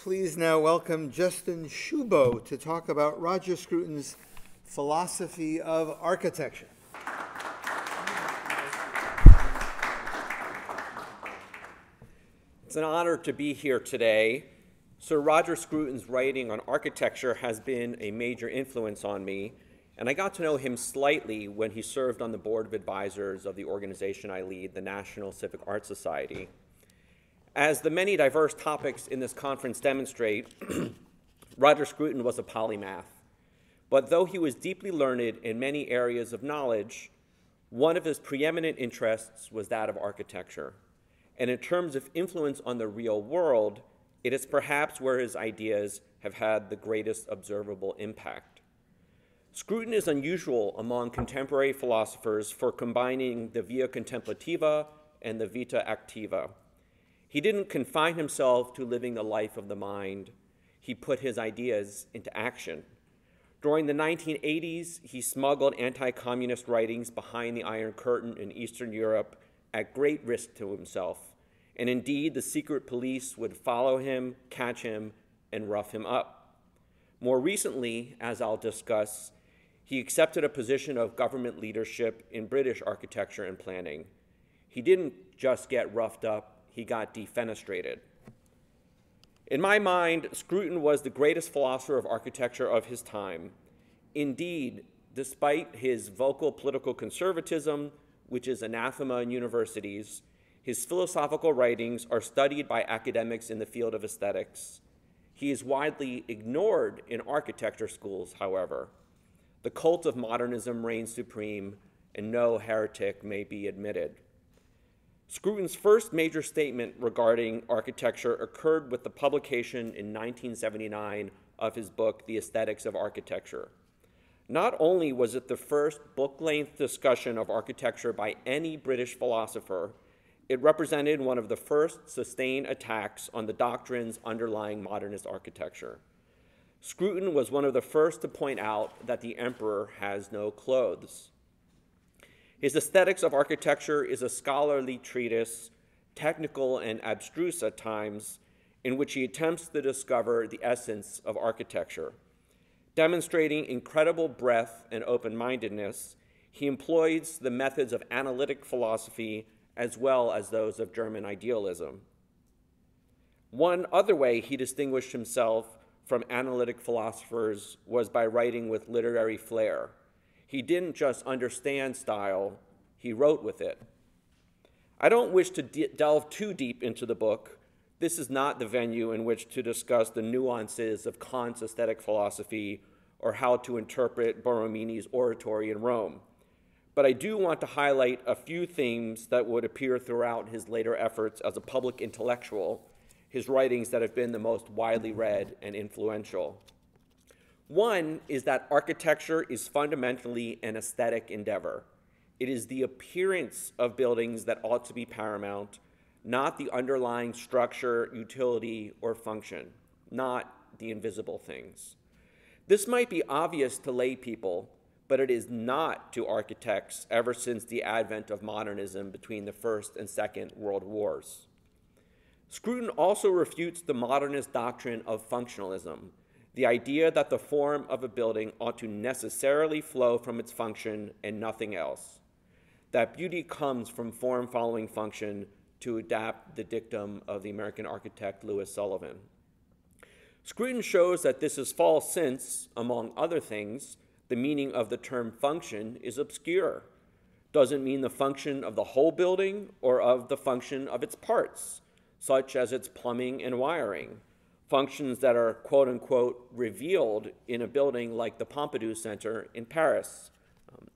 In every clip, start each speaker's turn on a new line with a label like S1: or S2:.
S1: please now welcome Justin Shubow to talk about Roger Scruton's philosophy of architecture.
S2: It's an honor to be here today. Sir Roger Scruton's writing on architecture has been a major influence on me, and I got to know him slightly when he served on the board of advisors of the organization I lead, the National Civic Art Society. As the many diverse topics in this conference demonstrate, Roger Scruton was a polymath. But though he was deeply learned in many areas of knowledge, one of his preeminent interests was that of architecture. And in terms of influence on the real world, it is perhaps where his ideas have had the greatest observable impact. Scruton is unusual among contemporary philosophers for combining the via contemplativa and the vita activa. He didn't confine himself to living the life of the mind. He put his ideas into action. During the 1980s, he smuggled anti-communist writings behind the Iron Curtain in Eastern Europe at great risk to himself. And indeed, the secret police would follow him, catch him, and rough him up. More recently, as I'll discuss, he accepted a position of government leadership in British architecture and planning. He didn't just get roughed up, he got defenestrated. In my mind, Scruton was the greatest philosopher of architecture of his time. Indeed, despite his vocal political conservatism, which is anathema in universities, his philosophical writings are studied by academics in the field of aesthetics. He is widely ignored in architecture schools, however. The cult of modernism reigns supreme, and no heretic may be admitted. Scruton's first major statement regarding architecture occurred with the publication in 1979 of his book, The Aesthetics of Architecture. Not only was it the first book-length discussion of architecture by any British philosopher, it represented one of the first sustained attacks on the doctrines underlying modernist architecture. Scruton was one of the first to point out that the emperor has no clothes. His Aesthetics of Architecture is a scholarly treatise, technical and abstruse at times, in which he attempts to discover the essence of architecture. Demonstrating incredible breadth and open-mindedness, he employs the methods of analytic philosophy as well as those of German idealism. One other way he distinguished himself from analytic philosophers was by writing with literary flair. He didn't just understand style, he wrote with it. I don't wish to delve too deep into the book. This is not the venue in which to discuss the nuances of Kant's aesthetic philosophy or how to interpret Borromini's oratory in Rome. But I do want to highlight a few themes that would appear throughout his later efforts as a public intellectual, his writings that have been the most widely read and influential. One is that architecture is fundamentally an aesthetic endeavor. It is the appearance of buildings that ought to be paramount, not the underlying structure, utility, or function, not the invisible things. This might be obvious to lay people, but it is not to architects ever since the advent of modernism between the First and Second World Wars. Scruton also refutes the modernist doctrine of functionalism, the idea that the form of a building ought to necessarily flow from its function and nothing else, that beauty comes from form following function, to adapt the dictum of the American architect Louis Sullivan. Scruton shows that this is false since, among other things, the meaning of the term function is obscure. Doesn't mean the function of the whole building or of the function of its parts, such as its plumbing and wiring. Functions that are quote-unquote revealed in a building like the Pompidou Center in Paris,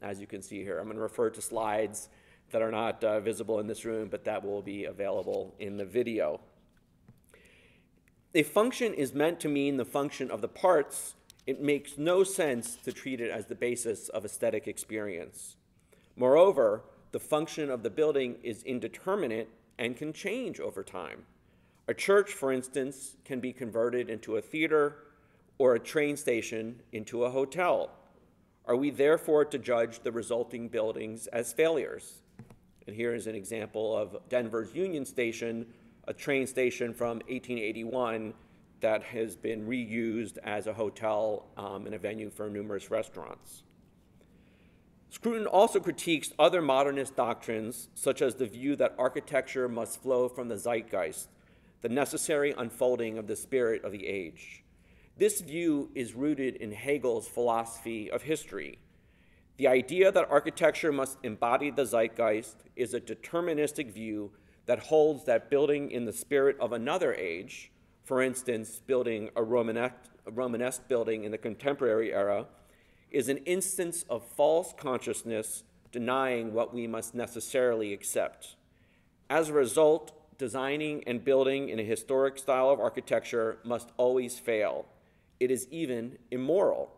S2: as you can see here. I'm going to refer to slides that are not visible in this room, but that will be available in the video. If function is meant to mean the function of the parts, it makes no sense to treat it as the basis of aesthetic experience. Moreover, the function of the building is indeterminate and can change over time. A church, for instance, can be converted into a theater or a train station into a hotel. Are we therefore to judge the resulting buildings as failures? And here is an example of Denver's Union Station, a train station from 1881 that has been reused as a hotel and a venue for numerous restaurants. Scruton also critiques other modernist doctrines, such as the view that architecture must flow from the zeitgeist, the necessary unfolding of the spirit of the age. This view is rooted in Hegel's philosophy of history. The idea that architecture must embody the zeitgeist is a deterministic view that holds that building in the spirit of another age, for instance, building a Romanesque building in the contemporary era, is an instance of false consciousness denying what we must necessarily accept. As a result, designing and building in a historic style of architecture must always fail. It is even immoral.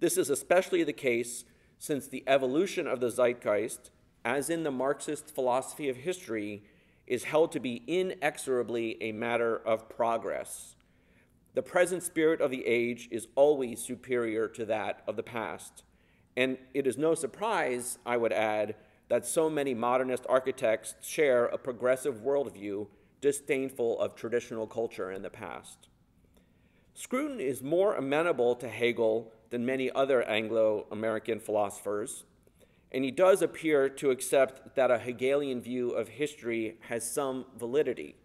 S2: This is especially the case since the evolution of the zeitgeist, as in the Marxist philosophy of history, is held to be inexorably a matter of progress. The present spirit of the age is always superior to that of the past. And it is no surprise, I would add, that so many modernist architects share a progressive worldview disdainful of traditional culture in the past. Scruton is more amenable to Hegel than many other Anglo-American philosophers, and he does appear to accept that a Hegelian view of history has some validity.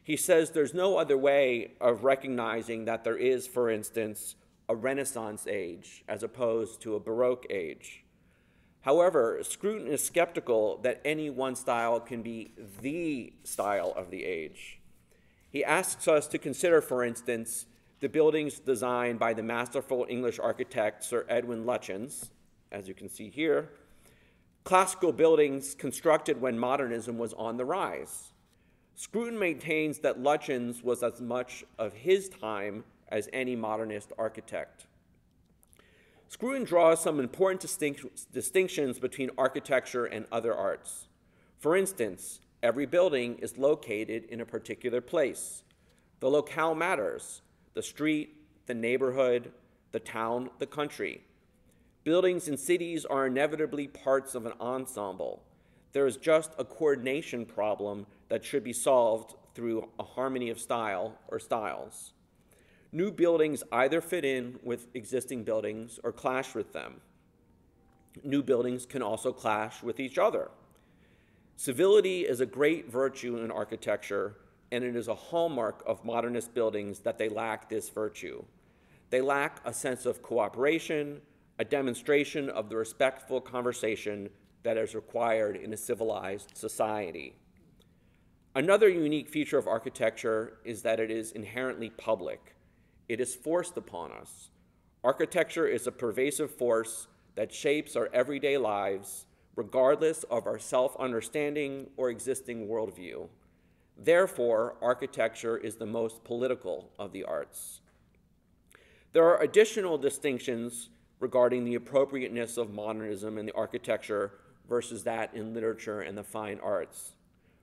S2: He says there's no other way of recognizing that there is, for instance, a Renaissance age as opposed to a Baroque age. However, Scruton is skeptical that any one style can be the style of the age. He asks us to consider, for instance, the buildings designed by the masterful English architect Sir Edwin Lutyens, as you can see here, classical buildings constructed when modernism was on the rise. Scruton maintains that Lutyens was as much of his time as any modernist architect. Scruton draws some important distinctions between architecture and other arts. For instance, every building is located in a particular place. The locale matters: the street, the neighborhood, the town, the country. Buildings in cities are inevitably parts of an ensemble. There is just a coordination problem that should be solved through a harmony of style or styles. New buildings either fit in with existing buildings or clash with them. New buildings can also clash with each other. Civility is a great virtue in architecture, and it is a hallmark of modernist buildings that they lack this virtue. They lack a sense of cooperation, a demonstration of the respectful conversation that is required in a civilized society. Another unique feature of architecture is that it is inherently public. It is forced upon us. Architecture is a pervasive force that shapes our everyday lives, regardless of our self-understanding or existing worldview. Therefore, architecture is the most political of the arts. There are additional distinctions regarding the appropriateness of modernism in the architecture versus that in literature and the fine arts.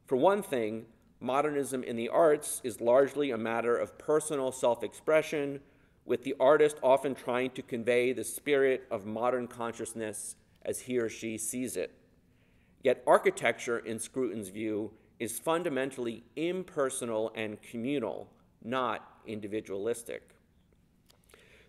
S2: For one thing, modernism in the arts is largely a matter of personal self-expression, with the artist often trying to convey the spirit of modern consciousness as he or she sees it. Yet architecture, in Scruton's view, is fundamentally impersonal and communal, not individualistic.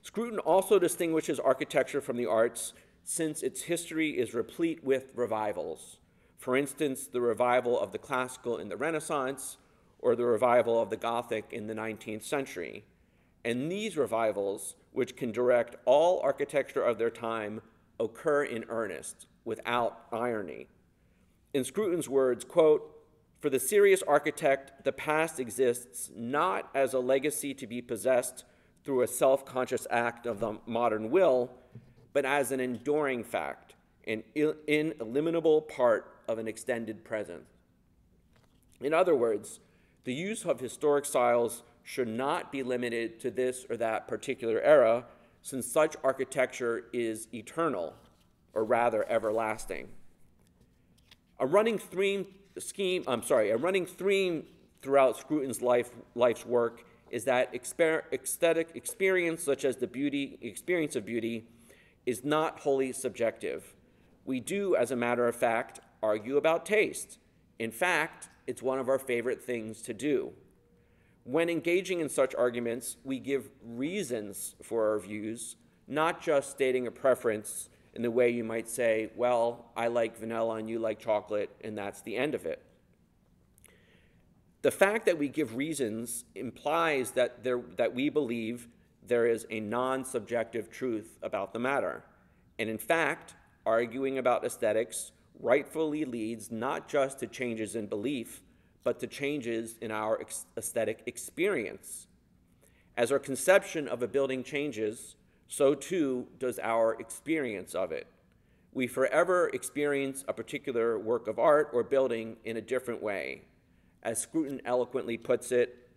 S2: Scruton also distinguishes architecture from the arts since its history is replete with revivals. For instance, the revival of the classical in the Renaissance or the revival of the Gothic in the 19th century. And these revivals, which can direct all architecture of their time, occur in earnest, without irony. In Scruton's words, quote, "For the serious architect, the past exists not as a legacy to be possessed through a self-conscious act of the modern will, but as an enduring fact, an ineliminable part of an extended present." In other words, the use of historic styles should not be limited to this or that particular era, since such architecture is eternal, or rather everlasting. A running theme throughout Scruton's life's work is that aesthetic experience, such as the experience of beauty, is not wholly subjective. We do, as a matter of fact, argue about taste. In fact, it's one of our favorite things to do. When engaging in such arguments, we give reasons for our views, not just stating a preference in the way you might say, well, I like vanilla and you like chocolate, and that's the end of it. The fact that we give reasons implies that we believe there is a non-subjective truth about the matter. And in fact, arguing about aesthetics rightfully leads not just to changes in belief, but to changes in our aesthetic experience. As our conception of a building changes, so too does our experience of it. We forever experience a particular work of art or building in a different way. As Scruton eloquently puts it,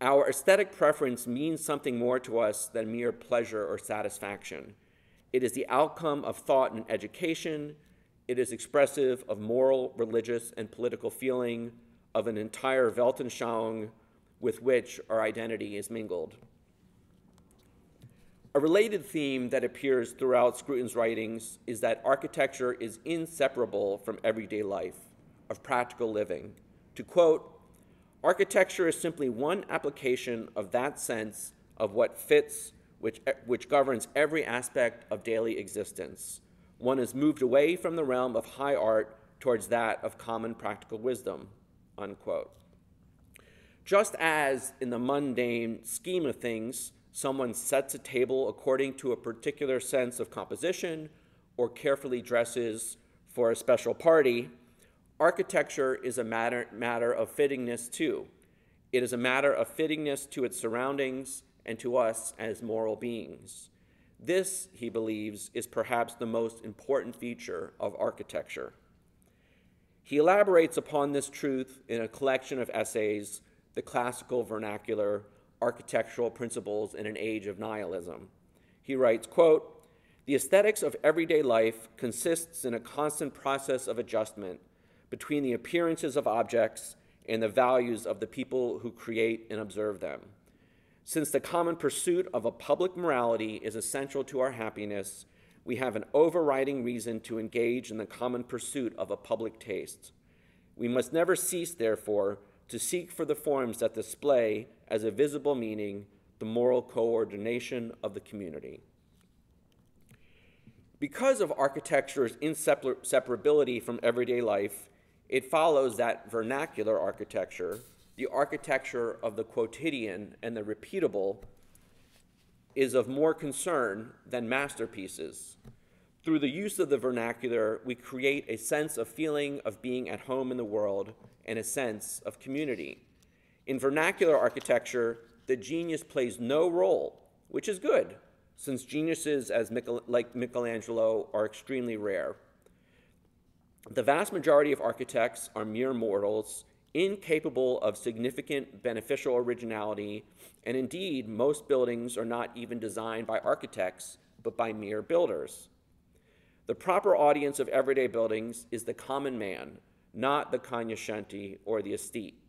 S2: our aesthetic preference means something more to us than mere pleasure or satisfaction. It is the outcome of thought and education. It is expressive of moral, religious, and political feeling, of an entire Weltanschauung with which our identity is mingled. A related theme that appears throughout Scruton's writings is that architecture is inseparable from everyday life, of practical living. To quote, "Architecture is simply one application of that sense of what fits, which governs every aspect of daily existence. One is moved away from the realm of high art towards that of common practical wisdom," unquote. Just as in the mundane scheme of things, someone sets a table according to a particular sense of composition or carefully dresses for a special party, architecture is a matter of fittingness too. It is a matter of fittingness to its surroundings and to us as moral beings. This, he believes, is perhaps the most important feature of architecture. He elaborates upon this truth in a collection of essays, The Classical Vernacular, Architectural Principles in an Age of Nihilism. He writes, quote, "The aesthetics of everyday life consists in a constant process of adjustment between the appearances of objects and the values of the people who create and observe them. Since the common pursuit of a public morality is essential to our happiness, we have an overriding reason to engage in the common pursuit of a public taste. We must never cease, therefore, to seek for the forms that display as a visible meaning the moral coordination of the community." Because of architecture's inseparability from everyday life, it follows that vernacular architecture, the architecture of the quotidian and the repeatable, is of more concern than masterpieces. Through the use of the vernacular, we create a sense of feeling of being at home in the world and a sense of community. In vernacular architecture, the genius plays no role, which is good, since geniuses like Michelangelo are extremely rare. The vast majority of architects are mere mortals, incapable of significant beneficial originality, and indeed, most buildings are not even designed by architects, but by mere builders. The proper audience of everyday buildings is the common man, not the cognoscenti or the aesthete.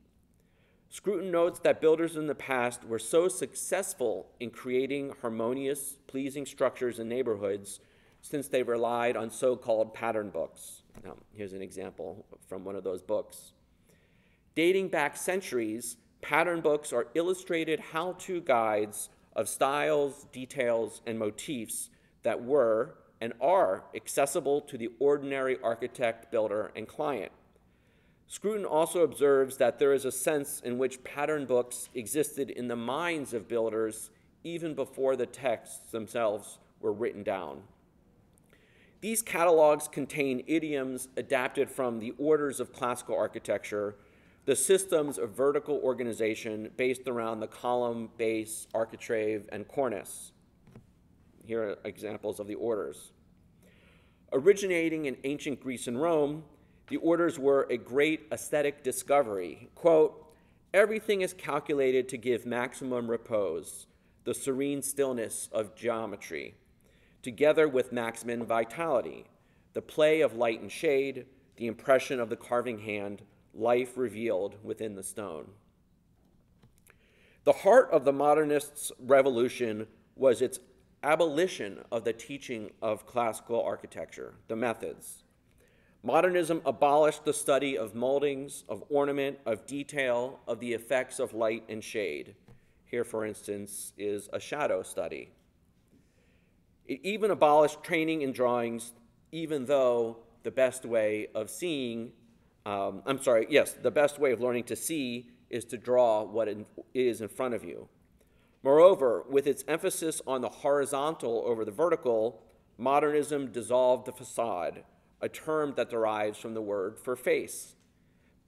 S2: Scruton notes that builders in the past were so successful in creating harmonious, pleasing structures in neighborhoods since they relied on so-called pattern books. Now, here's an example from one of those books. Dating back centuries, pattern books are illustrated how-to guides of styles, details, and motifs that were and are accessible to the ordinary architect, builder, and client. Scruton also observes that there is a sense in which pattern books existed in the minds of builders even before the texts themselves were written down. These catalogs contain idioms adapted from the orders of classical architecture, the systems of vertical organization based around the column, base, architrave, and cornice. Here are examples of the orders. Originating in ancient Greece and Rome, the orders were a great aesthetic discovery. Quote, "Everything is calculated to give maximum repose, the serene stillness of geometry, together with maximum vitality, the play of light and shade, the impression of the carving hand, life revealed within the stone." The heart of the modernists' revolution was its abolition of the teaching of classical architecture, the methods. Modernism abolished the study of moldings, of ornament, of detail, of the effects of light and shade. Here, for instance, is a shadow study. It even abolished training in drawings, even though the best way of seeing, the best way of learning to see is to draw what is in front of you. Moreover, with its emphasis on the horizontal over the vertical, modernism dissolved the facade, a term that derives from the word for face.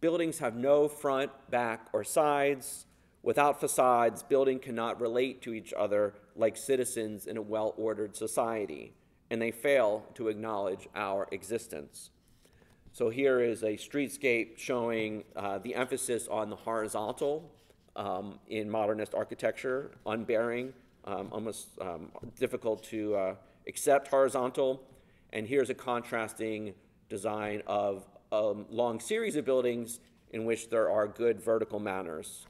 S2: Buildings have no front, back, or sides. Without facades, buildings cannot relate to each other like citizens in a well-ordered society, and they fail to acknowledge our existence. So here is a streetscape showing the emphasis on the horizontal in modernist architecture, unbearing, almost difficult to accept horizontal. And here's a contrasting design of a long series of buildings in which there are good vertical manners.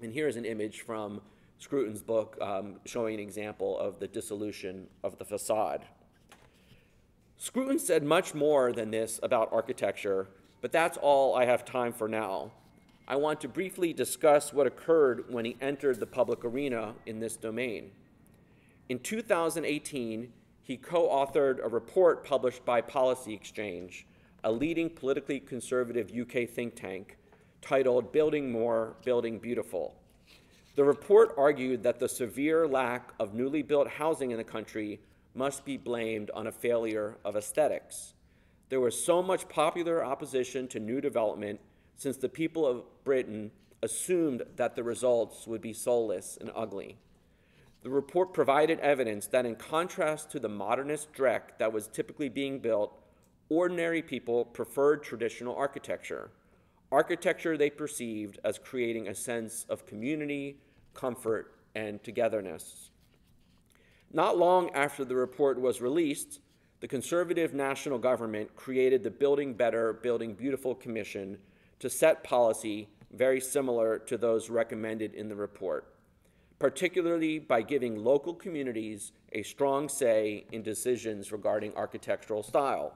S2: And here's an image from Scruton's book showing an example of the dissolution of the facade. Scruton said much more than this about architecture, but that's all I have time for now. I want to briefly discuss what occurred when he entered the public arena in this domain. In 2018, he co-authored a report published by Policy Exchange, a leading politically conservative UK think tank, titled Building More, Building Beautiful. The report argued that the severe lack of newly built housing in the country must be blamed on a failure of aesthetics. There was so much popular opposition to new development since the people of Britain assumed that the results would be soulless and ugly. The report provided evidence that in contrast to the modernist dreck that was typically being built, ordinary people preferred traditional architecture they perceived as creating a sense of community, comfort, and togetherness. Not long after the report was released, the conservative national government created the Building Better, Building Beautiful Commission to set policy very similar to those recommended in the report, particularly by giving local communities a strong say in decisions regarding architectural style.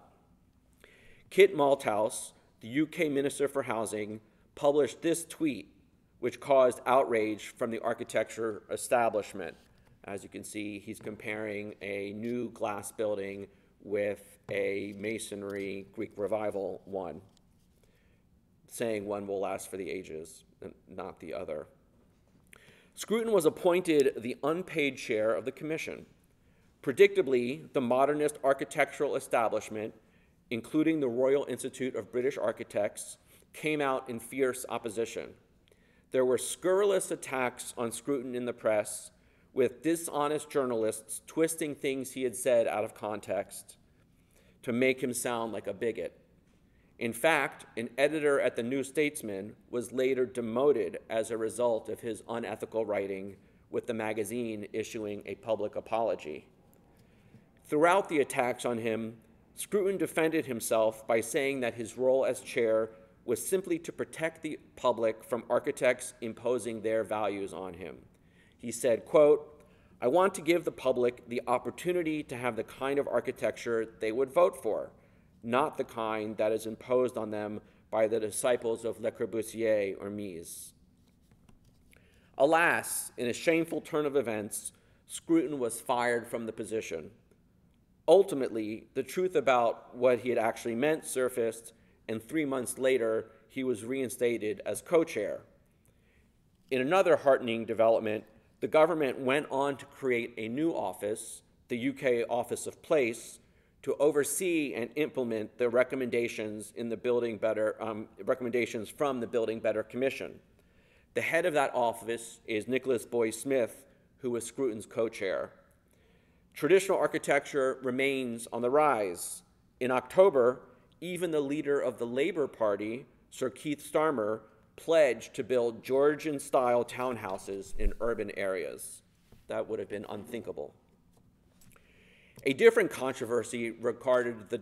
S2: Kit Malthouse, the UK Minister for Housing, published this tweet, which caused outrage from the architecture establishment. As you can see, he's comparing a new glass building with a masonry Greek revival one, saying one will last for the ages, and not the other. Scruton was appointed the unpaid chair of the commission. Predictably, the modernist architectural establishment, including the Royal Institute of British Architects, came out in fierce opposition. There were scurrilous attacks on Scruton in the press, with dishonest journalists twisting things he had said out of context to make him sound like a bigot. In fact, an editor at the New Statesman was later demoted as a result of his unethical writing, with the magazine issuing a public apology. Throughout the attacks on him, Scruton defended himself by saying that his role as chair was simply to protect the public from architects imposing their values on him. He said, quote, "I want to give the public the opportunity to have the kind of architecture they would vote for, not the kind that is imposed on them by the disciples of Le Corbusier or Mies." Alas, in a shameful turn of events, Scruton was fired from the position. Ultimately, the truth about what he had actually meant surfaced, and 3 months later, he was reinstated as co-chair. In another heartening development, the government went on to create a new office, the UK Office of Place, to oversee and implement the recommendations in the recommendations from the Building Better Commission. The head of that office is Nicholas Boy-Smith, who was Scruton's co-chair. Traditional architecture remains on the rise. In October, even the leader of the Labour Party, Sir Keith Starmer, pledged to build Georgian-style townhouses in urban areas. That would have been unthinkable. A different controversy regarding the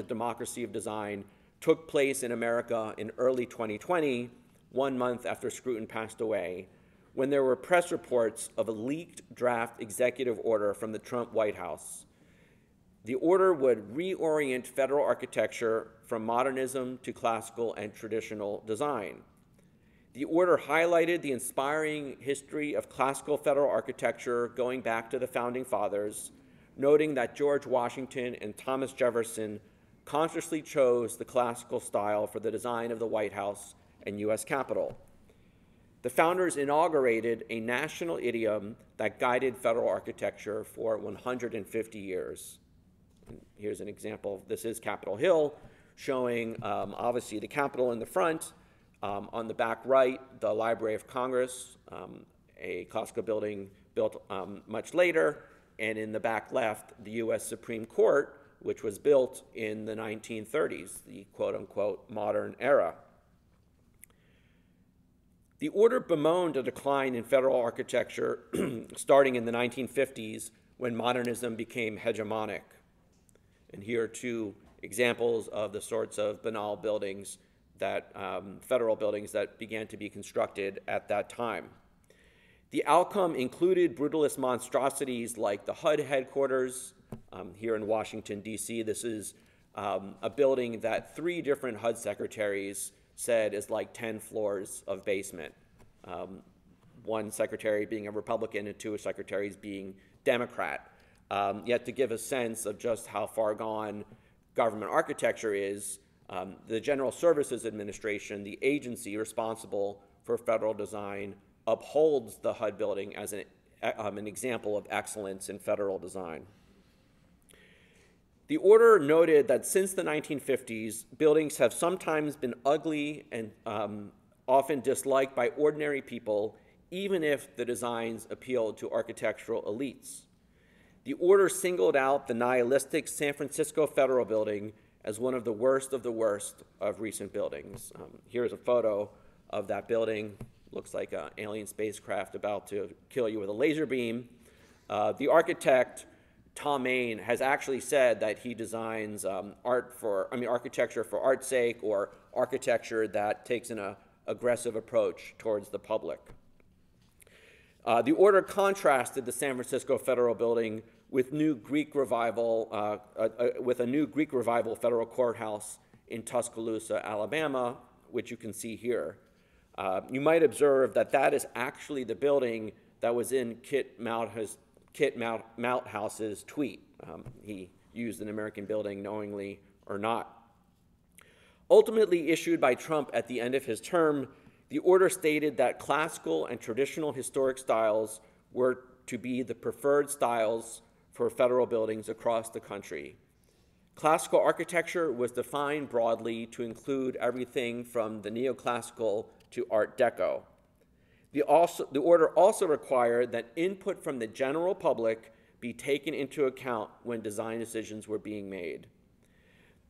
S2: democracy of design took place in America in early 2020, 1 month after Scruton passed away, when there were press reports of a leaked draft executive order from the Trump White House. The order would reorient federal architecture from modernism to classical and traditional design. The order highlighted the inspiring history of classical federal architecture going back to the Founding Fathers, noting that George Washington and Thomas Jefferson consciously chose the classical style for the design of the White House and U.S. Capitol. The founders inaugurated a national idiom that guided federal architecture for 150 years. And here's an example. This is Capitol Hill, showing obviously the Capitol in the front. On the back right, the Library of Congress, a classical building built much later, and in the back left, the U.S. Supreme Court, which was built in the 1930s, the quote-unquote modern era. The order bemoaned a decline in federal architecture starting in the 1950s when modernism became hegemonic. And here are two examples of the sorts of banal buildings that federal buildings that began to be constructed at that time. The outcome included brutalist monstrosities like the HUD headquarters here in Washington, D.C. This is a building that 3 different HUD secretaries said is like 10 floors of basement. One secretary being a Republican and 2 secretaries being Democrat. Yet to give a sense of just how far gone government architecture is, the General Services Administration, the agency responsible for federal design, upholds the HUD building as an example of excellence in federal design. The order noted that since the 1950s, buildings have sometimes been ugly and often disliked by ordinary people, even if the designs appealed to architectural elites. The order singled out the nihilistic San Francisco Federal Building as one of the worst of recent buildings. Here's a photo of that building. Looks like an alien spacecraft about to kill you with a laser beam. The architect, Tom Main, has actually said that he designs architecture for art's sake, or architecture that takes an aggressive approach towards the public. The order contrasted the San Francisco Federal Building with a new Greek Revival federal courthouse in Tuscaloosa, Alabama, which you can see here. You might observe that that is actually the building that was in Kit Malthouse's tweet. He used an American building knowingly or not. Ultimately issued by Trump at the end of his term, the order stated that classical and traditional historic styles were to be the preferred styles for federal buildings across the country. Classical architecture was defined broadly to include everything from the neoclassical to Art Deco. The order also required that input from the general public be taken into account when design decisions were being made.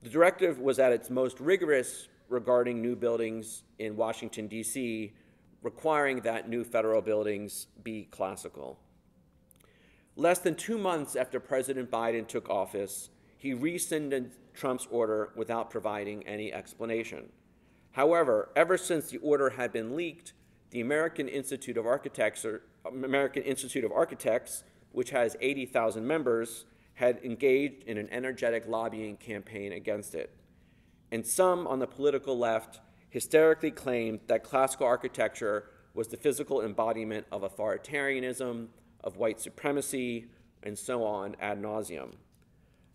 S2: The directive was at its most rigorous regarding new buildings in Washington, D.C., requiring that new federal buildings be classical. Less than 2 months after President Biden took office, he rescinded Trump's order without providing any explanation. However, ever since the order had been leaked, the American Institute of Architects, which has 80,000 members, had engaged in an energetic lobbying campaign against it. And some on the political left hysterically claimed that classical architecture was the physical embodiment of authoritarianism, of white supremacy, and so on ad nauseum.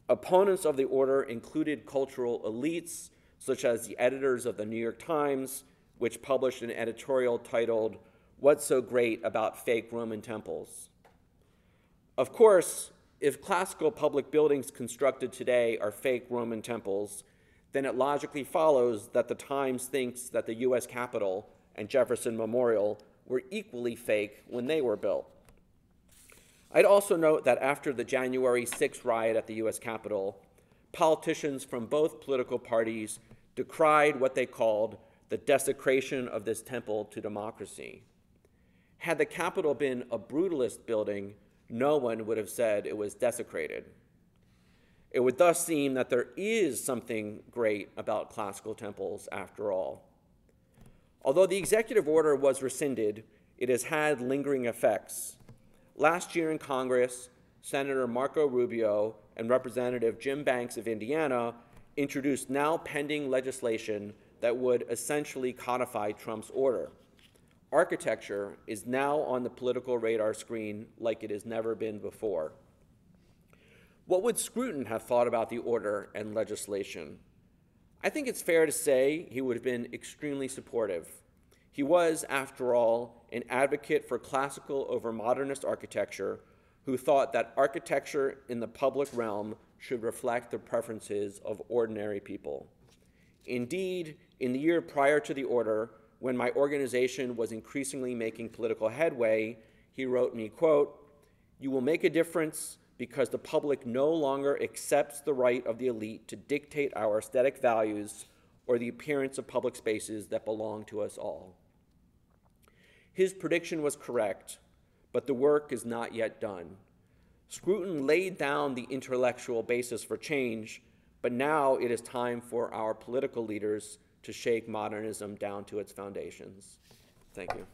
S2: Opponents of the order included cultural elites, such as the editors of the New York Times, which published an editorial titled, "What's So Great About Fake Roman Temples?" Of course, if classical public buildings constructed today are fake Roman temples, then it logically follows that the Times thinks that the U.S. Capitol and Jefferson Memorial were equally fake when they were built. I'd also note that after the January 6th riot at the U.S. Capitol, politicians from both political parties decried what they called the desecration of this temple to democracy. Had the Capitol been a brutalist building, no one would have said it was desecrated. It would thus seem that there is something great about classical temples after all. Although the executive order was rescinded, it has had lingering effects. Last year in Congress, Senator Marco Rubio and Representative Jim Banks of Indiana introduced now pending legislation that would essentially codify Trump's order. Architecture is now on the political radar screen like it has never been before. What would Scruton have thought about the order and legislation? I think it's fair to say he would have been extremely supportive. He was, after all, an advocate for classical over modernist architecture who thought that architecture in the public realm should reflect the preferences of ordinary people. Indeed, in the year prior to the order, when my organization was increasingly making political headway, he wrote me, quote, "You will make a difference because the public no longer accepts the right of the elite to dictate our aesthetic values or the appearance of public spaces that belong to us all." His prediction was correct, but the work is not yet done. Scruton laid down the intellectual basis for change, but now it is time for our political leaders to shake modernism down to its foundations. Thank you.